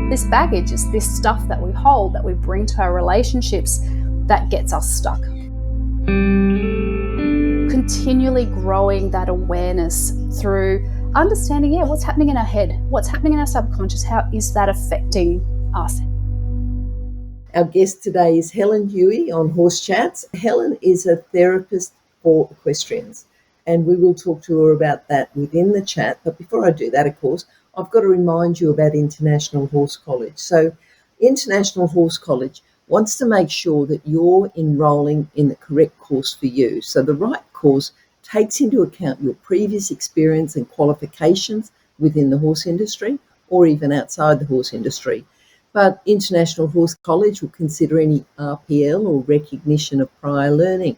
This baggage is this stuff that we hold, that we bring to our relationships, that gets us stuck. Continually growing that awareness through understanding, what's happening in our head, what's happening in our subconscious, how is that affecting us? Our guest today is Helen Huie on Horse Chats. Helen is a therapist for equestrians, and we will talk to her about that within the chat. But before I do that, of course, I've got to remind you about International Horse College. So International Horse College wants to make sure that you're enrolling in the correct course for you. So the right course takes into account your previous experience and qualifications within the horse industry or even outside the horse industry. But International Horse College will consider any RPL or recognition of prior learning,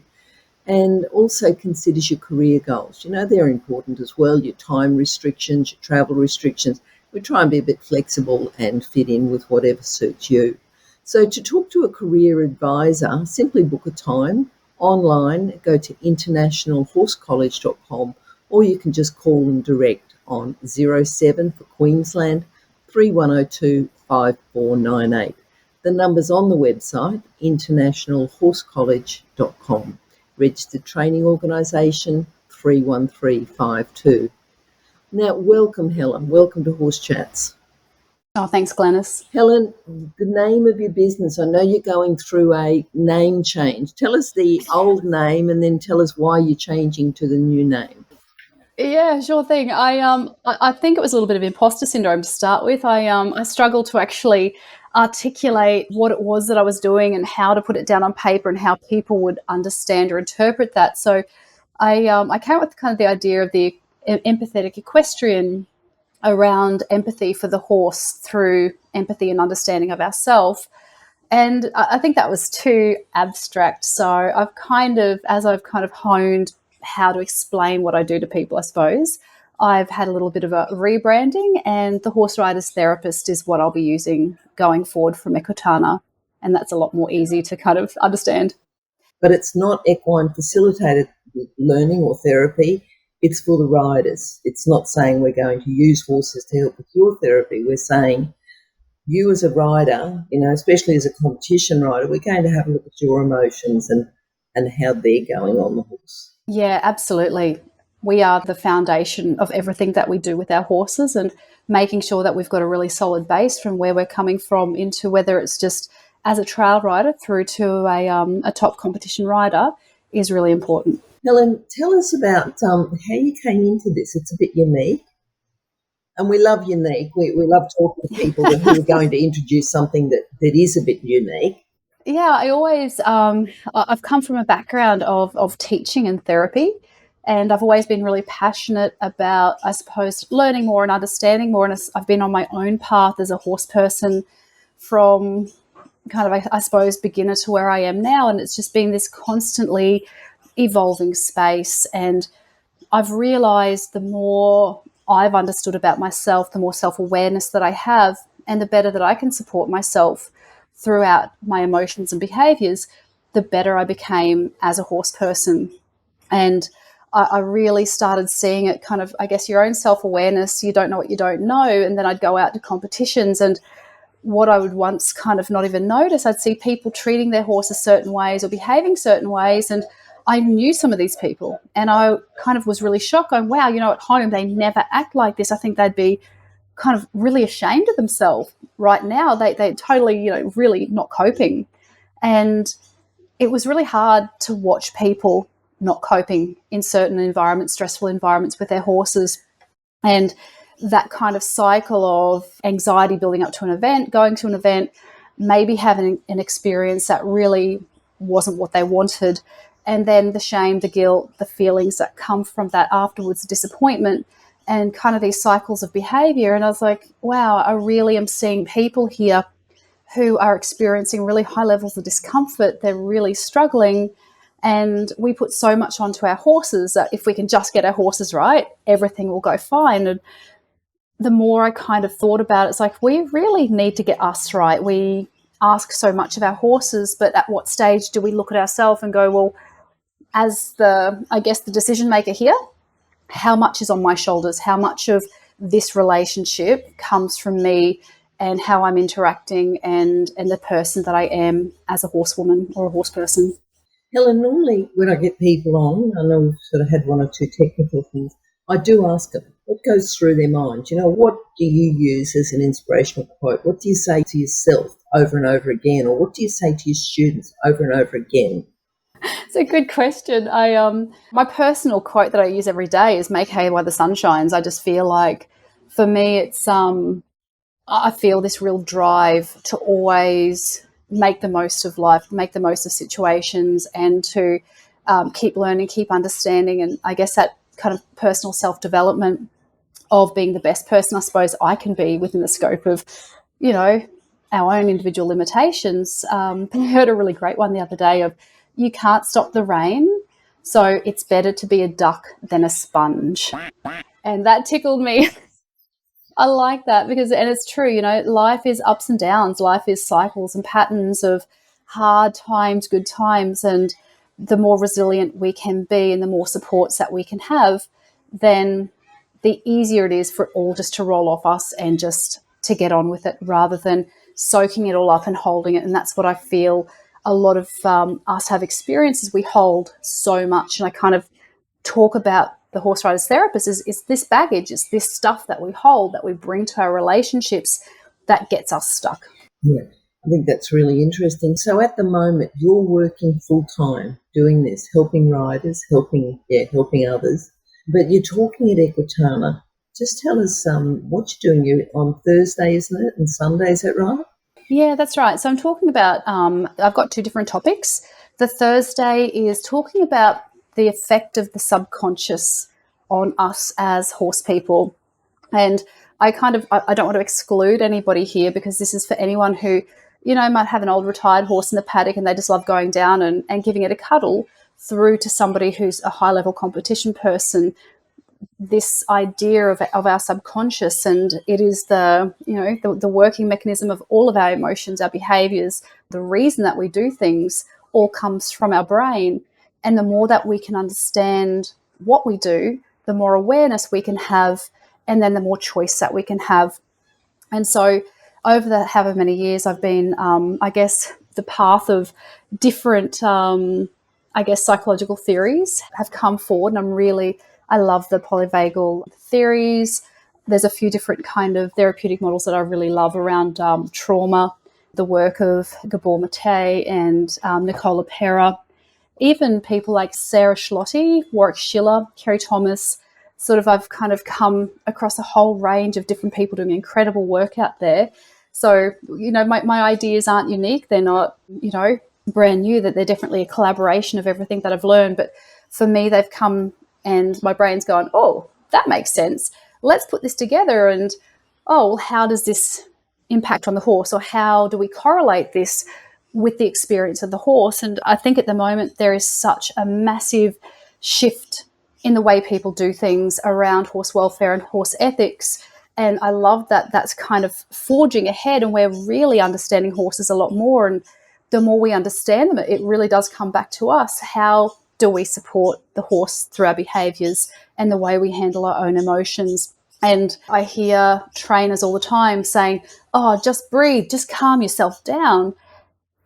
and also considers your career goals. You know, they're important as well, your time restrictions, your travel restrictions. We try and be a bit flexible and fit in with whatever suits you. So to talk to a career advisor, simply book a time online, go to internationalhorsecollege.com, or you can just call them direct on 07 for Queensland 3102 5498. The number's on the website, internationalhorsecollege.com. Registered Training Organisation 31352. Now, welcome, Helen. Welcome to Horse Chats. Oh, thanks, Glenys. Helen, the name of your business, I know you're going through a name change. Tell us the old name and then tell us why you're changing to the new name. Yeah, sure thing. I think it was a little bit of imposter syndrome to start with. I struggled to actually articulate what it was that I was doing and how to put it down on paper and how people would understand or interpret that. So I came up with kind of the idea of the empathetic equestrian around empathy for the horse through empathy and understanding of ourselves. And I think that was too abstract. So as I've honed how to explain what I do to people, I suppose, I've had a little bit of a rebranding, and the horse rider's therapist is what I'll be using going forward from Equitana. And that's a lot more easy to kind of understand. But it's not equine facilitated learning or therapy. It's for the riders. It's not saying we're going to use horses to help with your therapy. We're saying you as a rider, you know, especially as a competition rider, we're going to have a look at your emotions and how they're going on the horse. Yeah, absolutely. We are the foundation of everything that we do with our horses, and making sure that we've got a really solid base from where we're coming from into whether it's just as a trail rider through to a top competition rider is really important. Helen, tell us about how you came into this. It's a bit unique. And we love unique. We love talking to people who are going to introduce something that is a bit unique. Yeah, I've come from a background of teaching and therapy, and I've always been really passionate about, I suppose, learning more and understanding more. And I've been on my own path as a horse person from kind of, I suppose, beginner to where I am now. And it's just been this constantly evolving space. And I've realized the more I've understood about myself, the more self-awareness that I have, and the better that I can support myself throughout my emotions and behaviors, the better I became as a horse person. And I really started seeing it kind of, I guess, your own self-awareness. You don't know what you don't know. And then I'd go out to competitions, and what I would once kind of not even notice, I'd see people treating their horses certain ways or behaving certain ways. And I knew some of these people, and I kind of was really shocked going, wow, you know, at home they never act like this. I think they'd be kind of really ashamed of themselves. Right now they're totally, you know, really not coping. And it was really hard to watch people not coping in certain environments, stressful environments with their horses. And that kind of cycle of anxiety building up to an event, going to an event, maybe having an experience that really wasn't what they wanted, and then the shame, the guilt, the feelings that come from that afterwards, disappointment, and kind of these cycles of behavior. And I was like, wow, I really am seeing people here who are experiencing really high levels of discomfort. They're really struggling. And we put so much onto our horses that if we can just get our horses right, everything will go fine. And the more I kind of thought about it, it's like, we really need to get us right. We ask so much of our horses, but at what stage do we look at ourselves and go, well, as the decision maker here, how much is on my shoulders? How much of this relationship comes from me and how I'm interacting and the person that I am as a horsewoman or a horse person. Helen, normally when I get people on, I know we've sort of had one or two technical things, I do ask them what goes through their mind. You know, what do you use as an inspirational quote? What do you say to yourself over and over again? Or what do you say to your students over and over again? It's a good question. My personal quote that I use every day is "Make hay while the sun shines." I just feel like, for me, it's I feel this real drive to always make the most of life, make the most of situations, and to keep learning, keep understanding, and I guess that kind of personal self-development of being the best person I suppose I can be within the scope of, you know, our own individual limitations. I heard a really great one the other day of, you can't stop the rain, so it's better to be a duck than a sponge. And that tickled me. I like that because, and it's true, you know, life is ups and downs. Life is cycles and patterns of hard times, good times. And the more resilient we can be and the more supports that we can have, then the easier it is for it all just to roll off us and just to get on with it rather than soaking it all up and holding it. And that's what I feel a lot of us have experiences. We hold so much. And I kind of talk about the horse riders therapist is this baggage, it's this stuff that we hold, that we bring to our relationships that gets us stuck. Yeah, I think that's really interesting. So at the moment, you're working full time doing this, helping riders, helping others. But you're talking at Equitana. Just tell us what you're doing. You're on Thursday, isn't it, and Sunday? Is that right? Yeah, that's right. So I'm talking about, I've got two different topics. The Thursday is talking about the effect of the subconscious on us as horse people. And I don't want to exclude anybody here because this is for anyone who, you know, might have an old retired horse in the paddock and they just love going down and giving it a cuddle, through to somebody who's a high level competition person. This idea of our subconscious, and it is the working mechanism of all of our emotions, our behaviors, the reason that we do things all comes from our brain. And the more that we can understand what we do, the more awareness we can have, and then the more choice that we can have. And so over the however many years I've been, I guess, the path of different, psychological theories have come forward. And I love the polyvagal theories. There's a few different kind of therapeutic models that I really love around trauma, the work of Gabor Mate and Nicola Pera, even people like Sarah Schlotti, Warwick Schiller, Kerry Thomas. Sort of, I've kind of come across a whole range of different people doing incredible work out there. So, you know, my ideas aren't unique. They're not, you know, brand new, that they're definitely a collaboration of everything that I've learned. But for me, they've come and my brain's gone, oh, that makes sense. Let's put this together. And, oh, well, how does this impact on the horse? Or how do we correlate this with the experience of the horse? And I think at the moment there is such a massive shift in the way people do things around horse welfare and horse ethics. And I love that that's kind of forging ahead, and we're really understanding horses a lot more. And the more we understand them, it really does come back to us. How do we support the horse through our behaviours and the way we handle our own emotions? And I hear trainers all the time saying, oh, just breathe, just calm yourself down.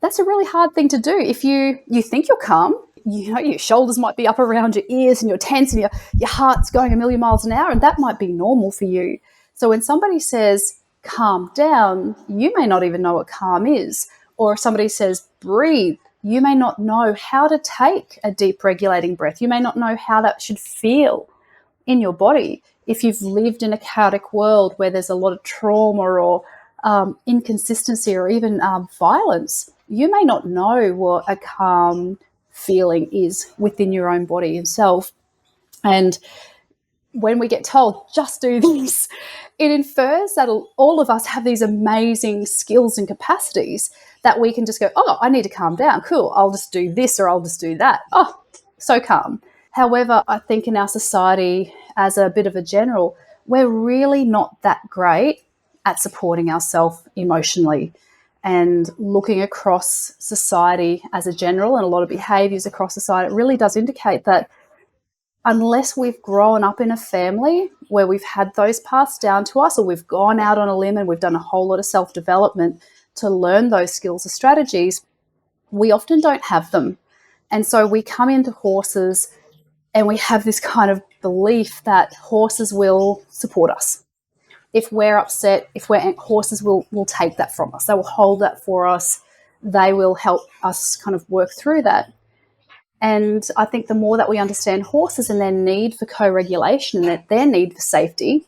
That's a really hard thing to do. If you think you're calm, you know, your shoulders might be up around your ears and you're tense and your heart's going a million miles an hour, and that might be normal for you. So when somebody says calm down, you may not even know what calm is. Or if somebody says breathe, you may not know how to take a deep regulating breath. You may not know how that should feel in your body. If you've lived in a chaotic world where there's a lot of trauma or inconsistency or even violence, you may not know what a calm feeling is within your own body yourself. And when we get told, just do this, it infers that all of us have these amazing skills and capacities that we can just go, oh, I need to calm down. Cool. I'll just do this or I'll just do that. Oh, so calm. However, I think in our society, as a bit of a general, we're really not that great at supporting ourselves emotionally. And looking across society as a general and a lot of behaviours across society, it really does indicate that unless we've grown up in a family where we've had those passed down to us, or we've gone out on a limb and we've done a whole lot of self-development to learn those skills or strategies, we often don't have them. And so we come into horses and we have this kind of belief that horses will support us. If we're upset, horses will take that from us. They will hold that for us. They will help us kind of work through that. And I think the more that we understand horses and their need for co-regulation and their need for safety,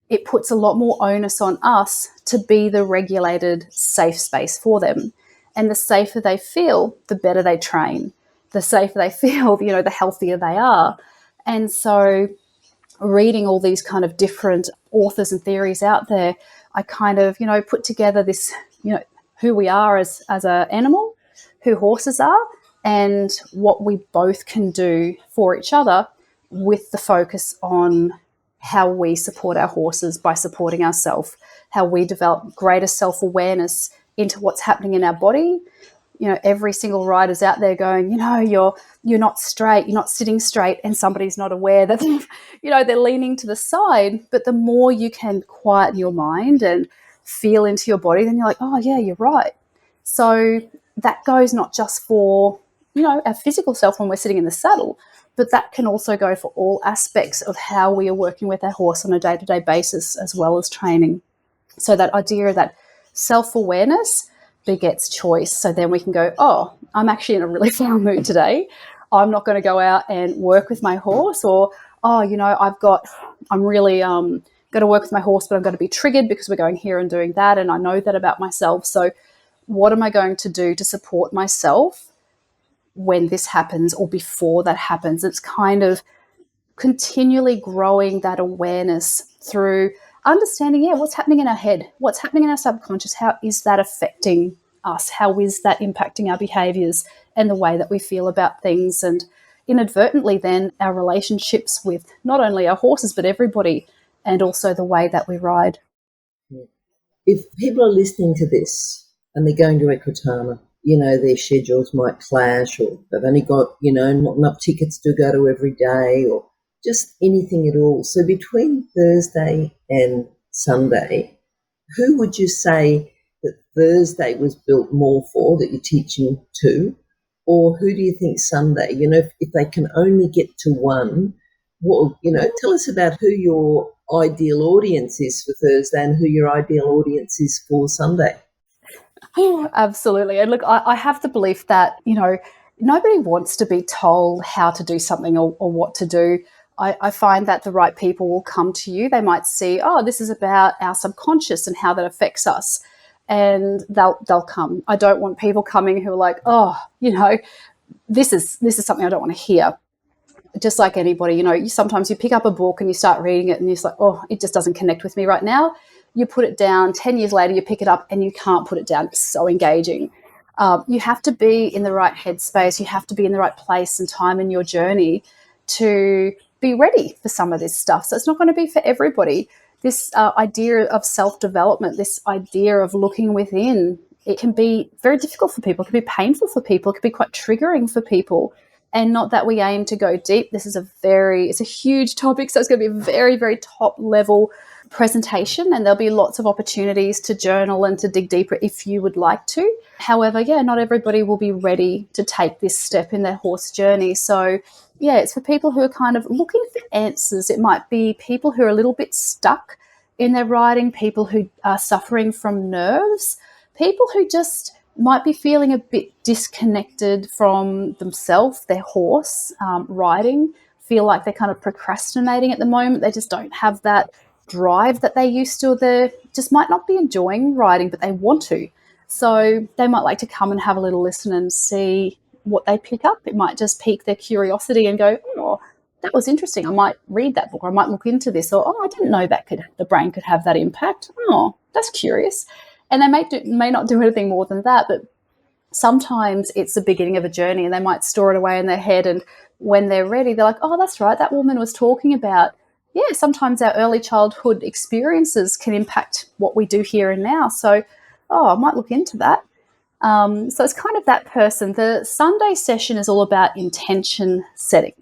it puts a lot more onus on us to be the regulated, safe space for them. And the safer they feel, the better they train. The safer they feel, the healthier they are. And so reading all these kind of different authors and theories out there, I kind of, put together this, who we are as an animal, who horses are, and what we both can do for each other, with the focus on how we support our horses by supporting ourselves, how we develop greater self-awareness into what's happening in our body. Every single rider's out there going, you're not straight, you're not sitting straight, and somebody's not aware that, they're leaning to the side. But the more you can quiet your mind and feel into your body, then you're like, oh yeah, you're right. So that goes not just for, our physical self when we're sitting in the saddle, but that can also go for all aspects of how we are working with our horse on a day-to-day basis, as well as training. So that idea of that self-awareness begets choice. So then we can go, oh, I'm actually in a really foul mood today. I'm not going to go out and work with my horse. Or, oh, I'm really going to work with my horse, but I'm going to be triggered because we're going here and doing that. And I know that about myself. So what am I going to do to support myself when this happens or before that happens? It's kind of continually growing that awareness through understanding, what's happening in our head, what's happening in our subconscious, how is that affecting us, how is that impacting our behaviours and the way that we feel about things, and inadvertently then our relationships with not only our horses but everybody, and also the way that we ride. If people are listening to this and they're going to Equitana, their schedules might clash, or they've only got, not enough tickets to go to every day, or just anything at all. So between Thursday and Sunday, who would you say that Thursday was built more for, that you're teaching to? Or who do you think Sunday, if they can only get to one, tell us about who your ideal audience is for Thursday and who your ideal audience is for Sunday. Absolutely. And look, I have the belief that, nobody wants to be told how to do something or what to do. I find that the right people will come to you. They might see, oh, this is about our subconscious and how that affects us, and they'll come. I don't want people coming who are like, oh, this is something I don't want to hear. Just like anybody, sometimes you pick up a book and you start reading it and you're just like, oh, it just doesn't connect with me right now. You put it down, 10 years later, you pick it up and you can't put it down. It's so engaging. You have to be in the right headspace. You have to be in the right place and time in your journey to be ready for some of this stuff. So it's not going to be for everybody. This idea of self-development, this idea of looking within, it can be very difficult for people. It can be painful for people. It can be quite triggering for people. And not that we aim to go deep. This is it's a huge topic. So it's going to be a very, very top level presentation, and there'll be lots of opportunities to journal and to dig deeper if you would like to. However, not everybody will be ready to take this step in their horse journey. So it's for people who are kind of looking for answers. It might be people who are a little bit stuck in their riding, people who are suffering from nerves, people who just might be feeling a bit disconnected from themselves, their horse, riding, feel like they're kind of procrastinating at the moment. They just don't have that drive that they used to. They just might not be enjoying riding, but they want to. So they might like to come and have a little listen and see what they pick up. It might just pique their curiosity and go, oh, that was interesting. I might read that book, or I might look into this, or, oh, I didn't know the brain could have that impact. Oh, that's curious. And they may not do anything more than that, but sometimes it's the beginning of a journey, and they might store it away in their head, and when they're ready, they're like, oh, that's right, that woman was talking about, sometimes our early childhood experiences can impact what we do here and now. So, I might look into that. So it's kind of that person. The Sunday session is all about intention setting.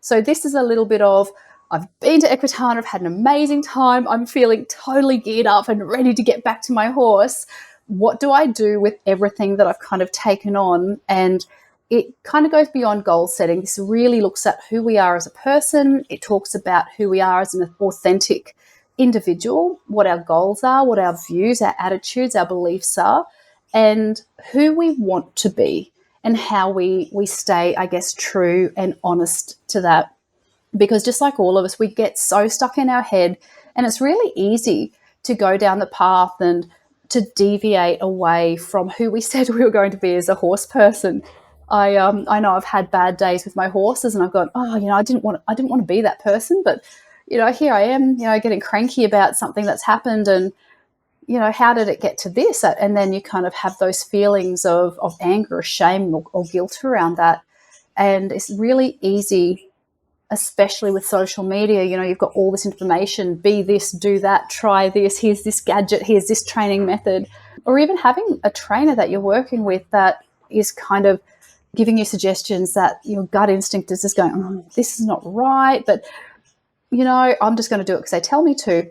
So this is a little bit of, I've been to Equitana, I've had an amazing time, I'm feeling totally geared up and ready to get back to my horse. What do I do with everything that I've kind of taken on? And it kind of goes beyond goal setting. This really looks at who we are as a person. It talks about who we are as an authentic individual, what our goals are, what our views, our attitudes, our beliefs are, and who we want to be, and how we stay, I guess, true and honest to that. Because just like all of us, we get so stuck in our head, and it's really easy to go down the path and to deviate away from who we said we were going to be as a horse person. I know I've had bad days with my horses, and I've gone, oh, I didn't want to be that person, but here I am, getting cranky about something that's happened, and how did it get to this? And then you kind of have those feelings of anger or shame or guilt around that, and it's really easy, especially with social media. You've got all this information, be this, do that, try this, here's this gadget, here's this training method, or even having a trainer that you're working with that is kind of giving you suggestions that your gut instinct is just going, this is not right, but I'm just going to do it because they tell me to.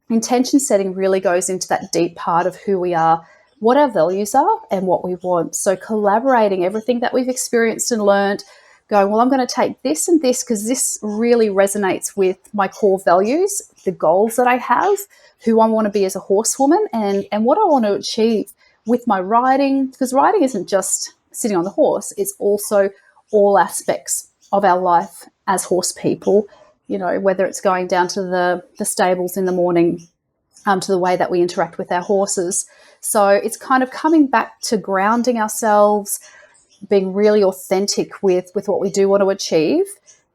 Intention setting really goes into that deep part of who we are, what our values are, and what we want. So collaborating everything that we've experienced and learned, going, well, I'm going to take this and this because this really resonates with my core values, the goals that I have, who I want to be as a horsewoman, and what I want to achieve with my riding. Because riding isn't just sitting on the horse, it's also all aspects of our life as horse people, whether it's going down to the stables in the morning, to the way that we interact with our horses. So it's kind of coming back to grounding ourselves, being really authentic with what we do want to achieve,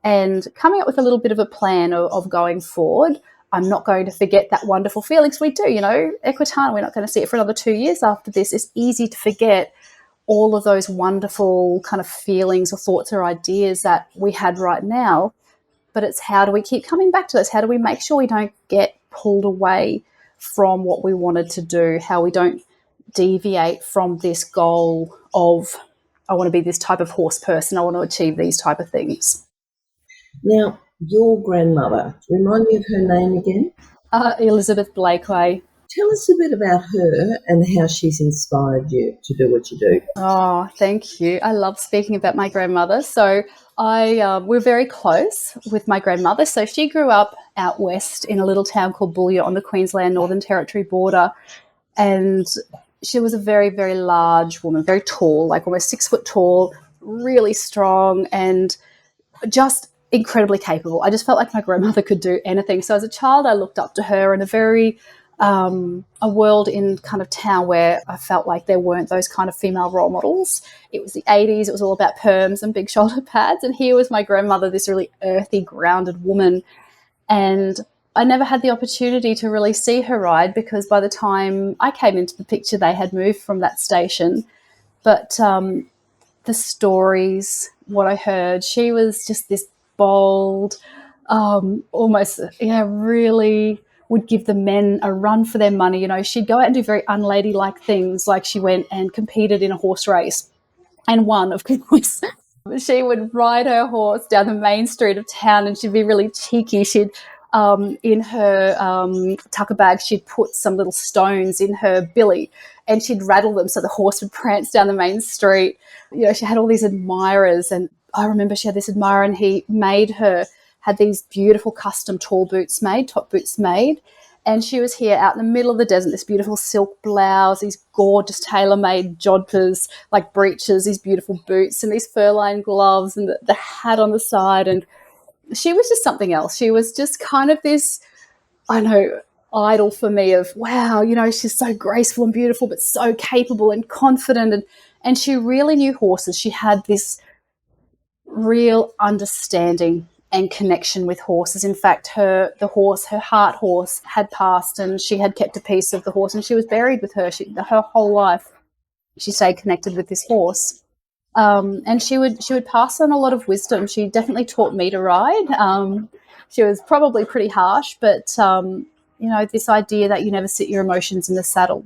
and coming up with a little bit of a plan of going forward. I'm not going to forget that wonderful feelings we do. Equitana, we're not going to see it for another 2 years after this. It's easy to forget all of those wonderful kind of feelings or thoughts or ideas that we had right now. But it's how do we keep coming back to this? How do we make sure we don't get pulled away from what we wanted to do? How we don't deviate from this goal of, I want to be this type of horse person, I want to achieve these type of things. Now, your grandmother, remind me of her name again? Elizabeth Blakeway. Tell us a bit about her and how she's inspired you to do what you do. Oh, thank you. I love speaking about my grandmother. So we're very close with my grandmother. So she grew up out west in a little town called Boulia on the Queensland Northern Territory border. And she was a very, very large woman, very tall, like almost 6 foot tall, really strong, and just incredibly capable. I just felt like my grandmother could do anything. So as a child, I looked up to her in a world in kind of town where I felt like there weren't those kind of female role models. It was the 80s. It was all about perms and big shoulder pads. And here was my grandmother, this really earthy, grounded woman. And I never had the opportunity to really see her ride because by the time I came into the picture, they had moved from that station. But the stories, what I heard, she was just this bold, almost, really would give the men a run for their money. She'd go out and do very unladylike things, like she went and competed in a horse race and won, of course. She would ride her horse down the main street of town and she'd be really cheeky. She'd, in her tucker bag, she'd put some little stones in her billy and she'd rattle them so the horse would prance down the main street. She had all these admirers, and I remember she had this admirer and he had these beautiful custom top boots made. And she was here out in the middle of the desert, this beautiful silk blouse, these gorgeous tailor-made jodhpurs, like breeches, these beautiful boots and these fur-lined gloves and the hat on the side. And she was just something else. She was just kind of this, idol for me of, wow, she's so graceful and beautiful, but so capable and confident. And she really knew horses. She had this real understanding and connection with horses. In fact, her heart horse had passed and she had kept a piece of the horse and she was buried with her. Her whole life she stayed connected with this horse. And she would pass on a lot of wisdom. She definitely taught me to ride. She was probably pretty harsh, but, this idea that you never sit your emotions in the saddle,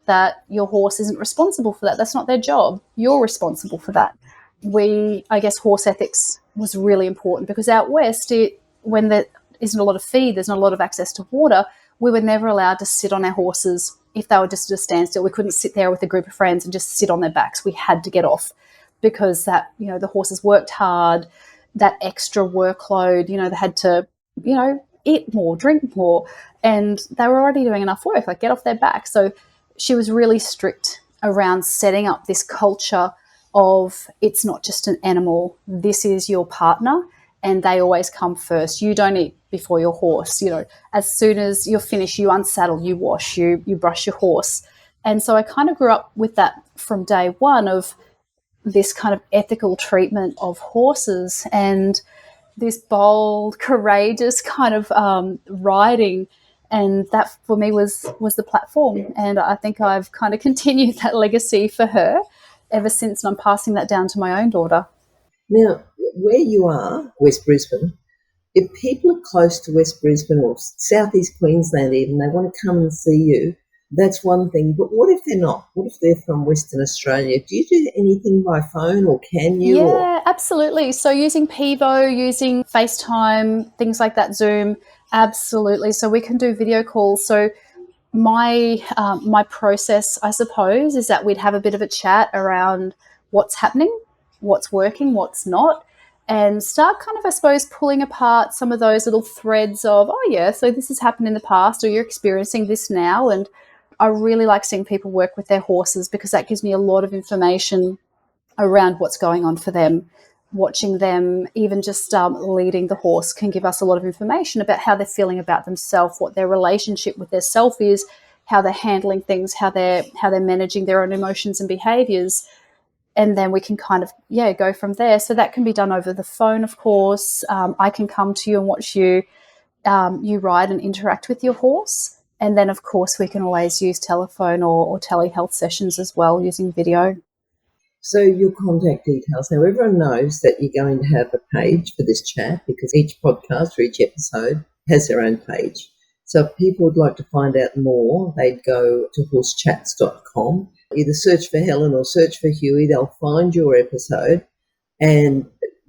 that your horse isn't responsible for that. That's not their job. You're responsible for that. Horse ethics was really important, because out west, when there isn't a lot of feed, there's not a lot of access to water, we were never allowed to sit on our horses if they were just at a standstill. We couldn't sit there with a group of friends and just sit on their backs. We had to get off, because that, the horses worked hard, that extra workload, they had to, eat more, drink more, and they were already doing enough work, like get off their back. So she was really strict around setting up this culture of, it's not just an animal, this is your partner, and they always come first. You don't eat before your horse. As soon as you're finished, you unsaddle, you wash, you brush your horse. And so I kind of grew up with that from day one, of this kind of ethical treatment of horses, and this bold, courageous kind of riding. And that for me was the platform. And I think I've kind of continued that legacy for her ever since, and I'm passing that down to my own daughter. Now, where you are, West Brisbane, if people are close to West Brisbane or southeast Queensland even, they want to come and see you, that's one thing. But what if they're not? What if they're from Western Australia? Do you do anything by phone, or can you? Yeah, absolutely. So using Pivo, using FaceTime, things like that, Zoom, absolutely. So we can do video calls. So my process, I suppose, is that we'd have a bit of a chat around what's happening, what's working, what's not, and start kind of, I suppose, pulling apart some of those little threads of, oh yeah, so this has happened in the past, or you're experiencing this now. And I really like seeing people work with their horses, because that gives me a lot of information around what's going on for them. Watching them, even just leading the horse, can give us a lot of information about how they're feeling about themselves, what their relationship with their self is, how they're handling things, how they're managing their own emotions and behaviours. And then we can kind of, go from there. So that can be done over the phone, of course. I can come to you and watch you ride and interact with your horse. And then, of course, we can always use telephone or telehealth sessions as well, using video. So your contact details. Now, everyone knows that you're going to have a page for this chat, because each podcast or each episode has their own page. So if people would like to find out more, they'd go to horsechats.com. Either search for Helen or search for Huie. They'll find your episode, and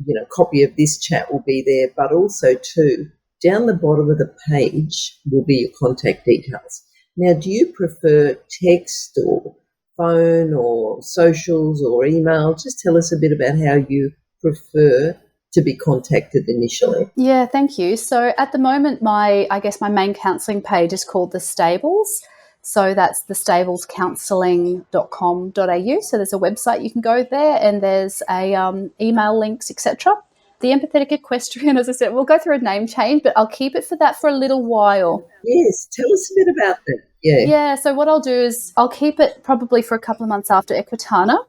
a copy of this chat will be there. But also, too, down the bottom of the page will be your contact details. Now, do you prefer text or phone or socials or email? Just tell us a bit about how you prefer to be contacted initially. Yeah, thank you. So at the moment, my main counselling page is called The Stables. So that's thestablescounselling.com.au. So there's a website, you can go there, and there's a email links, etc. The Empathetic Equestrian, as I said, we'll go through a name change, but I'll keep it for that for a little while. Yes, tell us a bit about that. Yeah, so what I'll do is I'll keep it probably for a couple of months after Equitana.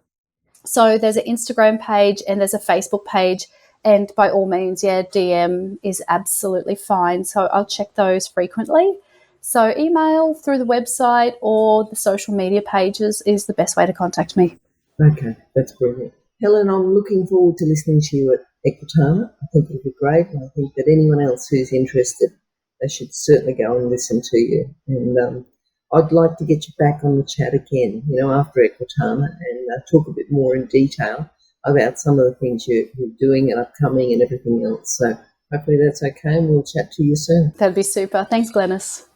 So there's an Instagram page and there's a Facebook page, and by all means, DM is absolutely fine. So I'll check those frequently. So email, through the website, or the social media pages is the best way to contact me. Okay, that's brilliant. Helen, I'm looking forward to listening to you at Equitana. I think it'll be great, and I think that anyone else who's interested, they should certainly go and listen to you. And I'd like to get you back on the chat again, after Equitana, and talk a bit more in detail about some of the things you're doing and upcoming and everything else. So hopefully that's okay, and we'll chat to you soon. That'd be super. Thanks, Glenys.